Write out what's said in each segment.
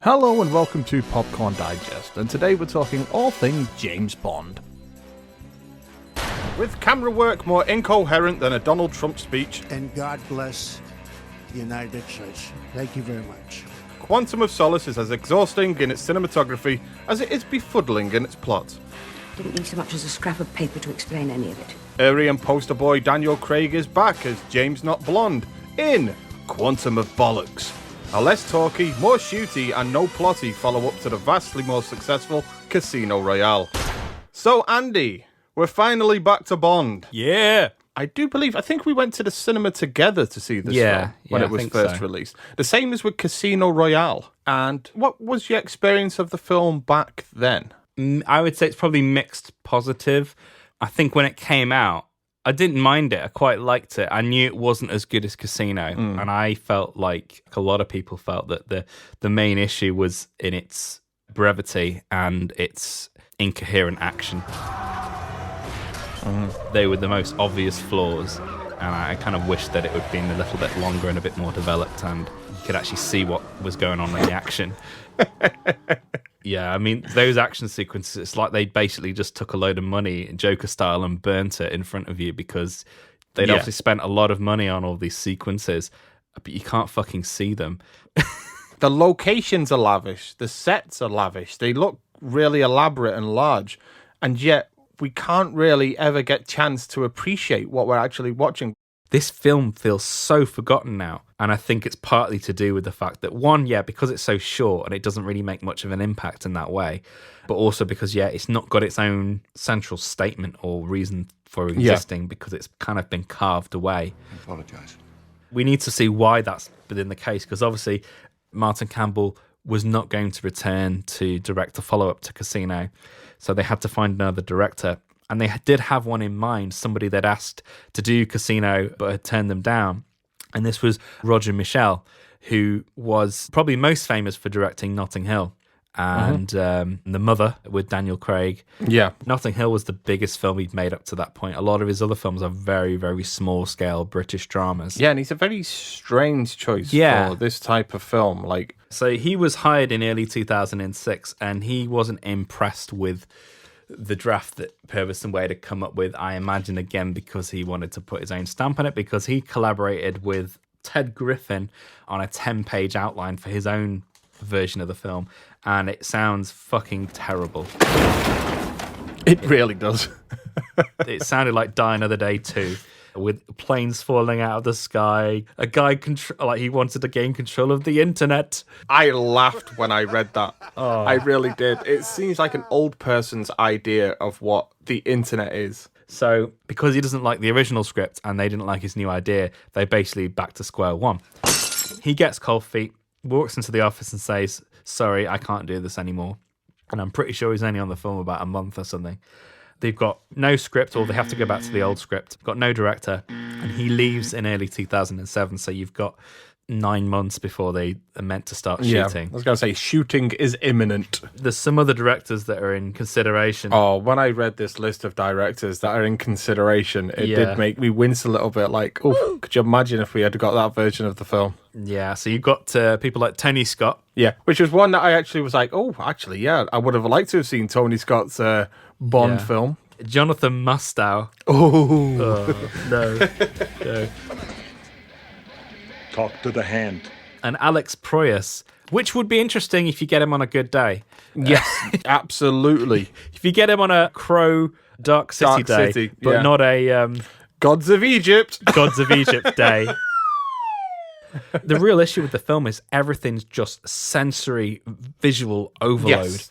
Hello and welcome to Popcorn Digest, and today we're talking all things James Bond. With camera work more incoherent than a Donald Trump speech, And God bless the United States. Thank you very much. Quantum of Solace is as exhausting in its cinematography as it is befuddling in its plot. Didn't need so much as a scrap of paper to explain any of it. Airy and poster boy Daniel Craig is back as James Not Blonde in Quantum of Bollocks. A less talky, more shooty and no plotty follow-up to the vastly more successful Casino Royale. So Andy, we're finally back to Bond. Yeah. I think we went to the cinema together to see this film when it was first released. The same as with Casino Royale. And what was your experience of the film back then? I would say it's probably mixed positive. I think when it came out, I didn't mind it. I quite liked it. I knew it wasn't as good as Casino. And I felt like a lot of people felt that the main issue was in its brevity and its incoherent action. They were the most obvious flaws. And I kind of wished that it would have been a little bit longer and a bit more developed and you could actually see what was going on in the action. Yeah, I mean, those action sequences, it's like they basically just took a load of money, Joker style, and burnt it in front of you because they'd obviously spent a lot of money on all these sequences, but you can't fucking see them. The locations are lavish. The sets are lavish. They look really elaborate and large. And yet, we can't really ever get chance to appreciate what we're actually watching. This film feels so forgotten now. And I think it's partly to do with the fact that, one, because it's so short and it doesn't really make much of an impact in that way, but also because, it's not got its own central statement or reason for existing because it's kind of been carved away. I apologize. We need to see why that's been the case because obviously Martin Campbell was not going to return to direct a follow-up to Casino, so they had to find another director. And they did have one in mind, somebody they'd asked to do Casino but had turned them down. And this was Roger Michell, who was probably most famous for directing Notting Hill and The Mother with Daniel Craig. Yeah. Notting Hill was the biggest film he'd made up to that point. A lot of his other films are very, very small-scale British dramas. Yeah, and he's a very strange choice for this type of film. So he was hired in early 2006, and he wasn't impressed with the draft that Purvis and Wade had come up with, I imagine, again, because he wanted to put his own stamp on it, because he collaborated with Ted Griffin on a 10-page outline for his own version of the film, and it sounds fucking terrible. It really does. It sounded like Die Another Day 2, with planes falling out of the sky, a guy he wanted to gain control of the internet. I laughed when I read that. I really did. It seems like an old person's idea of what the internet is. So, because he doesn't like the original script and they didn't like his new idea, they basically back to square one. He gets cold feet, walks into the office and says, "Sorry, I can't do this anymore." And I'm pretty sure he's only on the film about a month or something. They've got no script, or they have to go back to the old script. Got no director, and he leaves in early 2007. So you've got 9 months before they are meant to start shooting. I was going to say, shooting is imminent. There's some other directors that are in consideration. Oh, when I read this list of directors that are in consideration, it did make me wince a little bit. Like, oh, could you imagine if we had got that version of the film? Yeah, so you've got people like Tony Scott. Yeah, which was one that I actually was like, I would have liked to have seen Tony Scott's Bond film. Jonathan Mustow. Oh, No. Talk to the hand. And Alex Proyas, which would be interesting if you get him on a good day. yes, absolutely. If you get him on a Crow Dark City day, but not a Gods of Egypt. Gods of Egypt day. The real issue with the film is everything's just sensory, visual overload.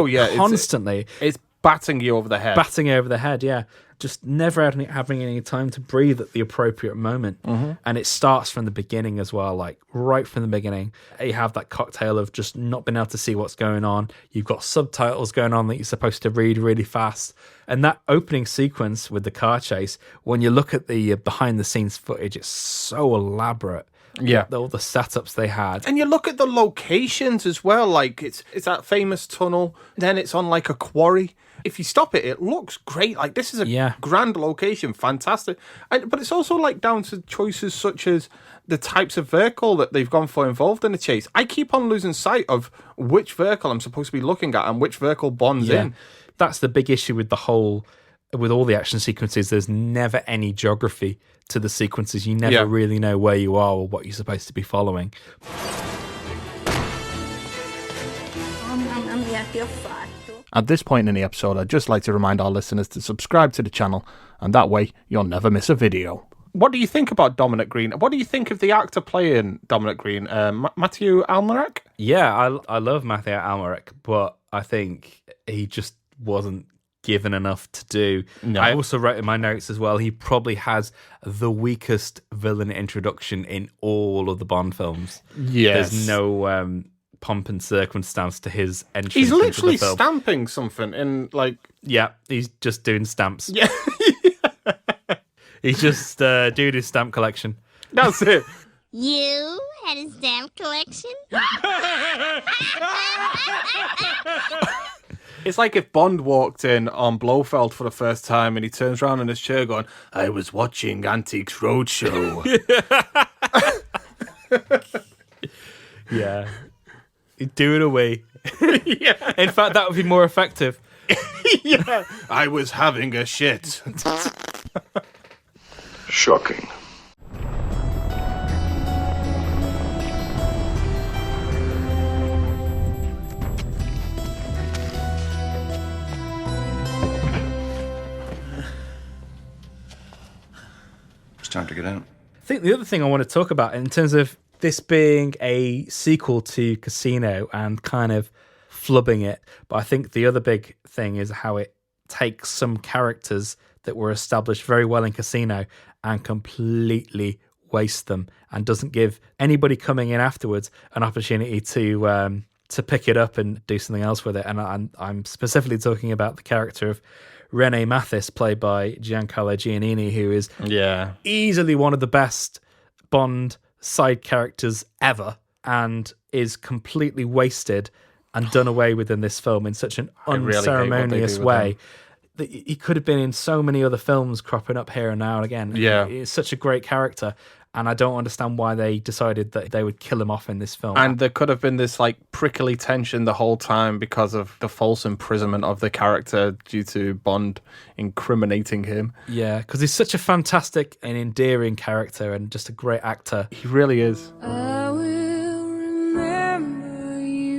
Yes. Constantly. It's batting you over the head. Batting over the head, yeah. Just never having any time to breathe at the appropriate moment. And it starts from the beginning as well, like right from the beginning. You have that cocktail of just not being able to see what's going on. You've got subtitles going on that you're supposed to read really fast. And that opening sequence with the car chase, when you look at the behind-the-scenes footage, it's so elaborate. Yeah. All the setups they had. And you look at the locations as well, like it's that famous tunnel, then it's on like a quarry, if you stop it, it looks great. Like, this is a grand location, fantastic. But it's also like down to choices such as the types of vehicle that they've gone for involved in the chase. I keep on losing sight of which vehicle I'm supposed to be looking at and which vehicle Bond's in. That's the big issue with all the action sequences. There's never any geography to the sequences. You never really know where you are or what you're supposed to be following. At this point in the episode, I'd just like to remind our listeners to subscribe to the channel, and that way you'll never miss a video. What do you think about Dominic Green? What do you think of the actor playing Dominic Green, Matthew Almerac? Yeah, I love Matthew Almerac, but I think he just wasn't given enough to do. No. I also wrote in my notes as well, he probably has the weakest villain introduction in all of the Bond films. Yes. There's no pomp and circumstance to his entrance. He's literally into the film. stamping something in, like... Yeah, he's just doing stamps. Yeah. He's just doing his stamp collection. That's it. You had a stamp collection? It's like if Bond walked in on Blofeld for the first time and he turns around in his chair going, I was watching Antiques Roadshow. Yeah. Do it away. Yeah. In fact, that would be more effective. Yeah. I was having a shit. Shocking. It's time to get out. I think the other thing I want to talk about in terms of this being a sequel to Casino and kind of flubbing it, but I think the other big thing is how it takes some characters that were established very well in Casino and completely waste them and doesn't give anybody coming in afterwards an opportunity to pick it up and do something else with it. And I'm specifically talking about the character of Rene Mathis, played by Giancarlo Giannini, who is easily one of the best Bond side characters ever and is completely wasted and done away with in this film in such an unceremonious way. He could have been in so many other films cropping up here and now and again. Yeah. He's such a great character, and I don't understand why they decided that they would kill him off in this film. And there could have been this like prickly tension the whole time because of the false imprisonment of the character due to Bond incriminating him. Yeah, because he's such a fantastic and endearing character and just a great actor. He really is. I will remember you.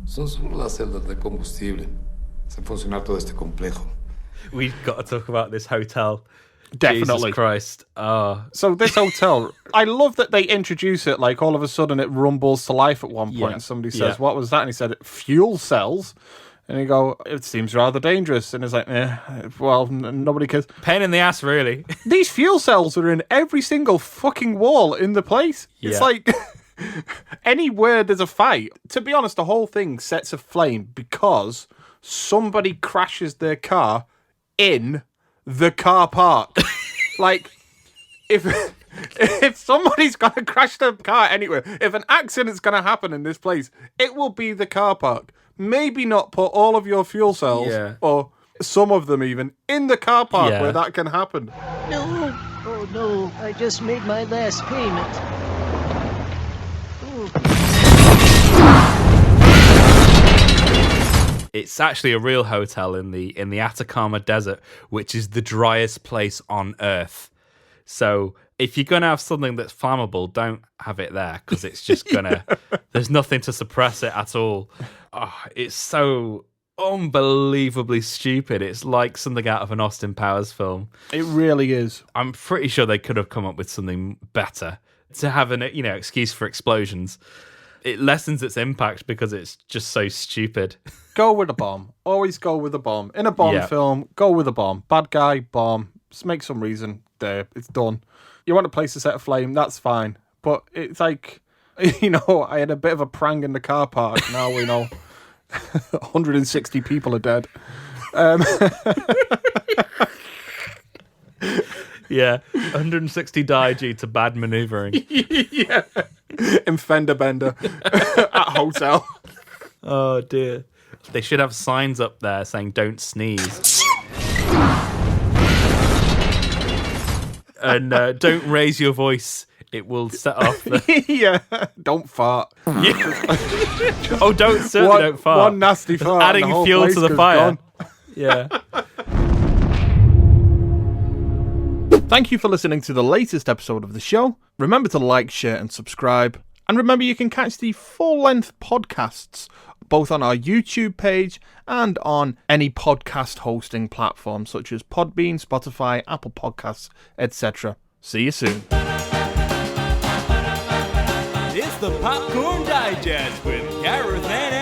Son solo las celdas de combustible. Hace funcionar todo este complejo. We've got to talk about this hotel. Definitely. Jesus Christ. Oh. So this hotel, I love that they introduce it like all of a sudden it rumbles to life at one point. Yeah. And somebody says, what was that? And he said, fuel cells. And you go, it seems rather dangerous. And it's like, well, nobody cares. Pain in the ass, really. These fuel cells are in every single fucking wall in the place. It's like... Anywhere there's a fight, to be honest, the whole thing sets aflame because somebody crashes their car in the car park. Like, if somebody's gonna crash their car anywhere, if an accident's gonna happen in this place, it will be the car park. Maybe not put all of your fuel cells, or some of them even, in the car park where that can happen. No, oh no, I just made my last payment. It's actually a real hotel in the Atacama Desert, which is the driest place on Earth. So if you're going to have something that's flammable, don't have it there because it's just going to... There's nothing to suppress it at all. Oh, it's so unbelievably stupid. It's like something out of an Austin Powers film. It really is. I'm pretty sure they could have come up with something better to have an excuse for explosions. It lessens its impact because it's just so stupid. Go with a bomb. Always go with a bomb. In a Bond film, go with a bomb. Bad guy, bomb. Just make some reason. There, it's done. You want a place to set aflame, that's fine. But it's like, I had a bit of a prank in the car park. Now we know 160 people are dead. Yeah, 160 died due to bad maneuvering. Yeah. in fender bender at hotel. Oh dear. They should have signs up there saying "Don't sneeze." And don't raise your voice. It will set off the... Yeah, don't fart. Oh, certainly don't fart. One nasty fart. Adding and the whole fuel place to the goes fire. gone. Yeah. Thank you for listening to the latest episode of the show. Remember to like, share, and subscribe. And remember, you can catch the full-length podcasts both on our YouTube page and on any podcast hosting platform such as Podbean, Spotify, Apple Podcasts, etc. See you soon. It's the Popcorn Digest with Gareth and Andy.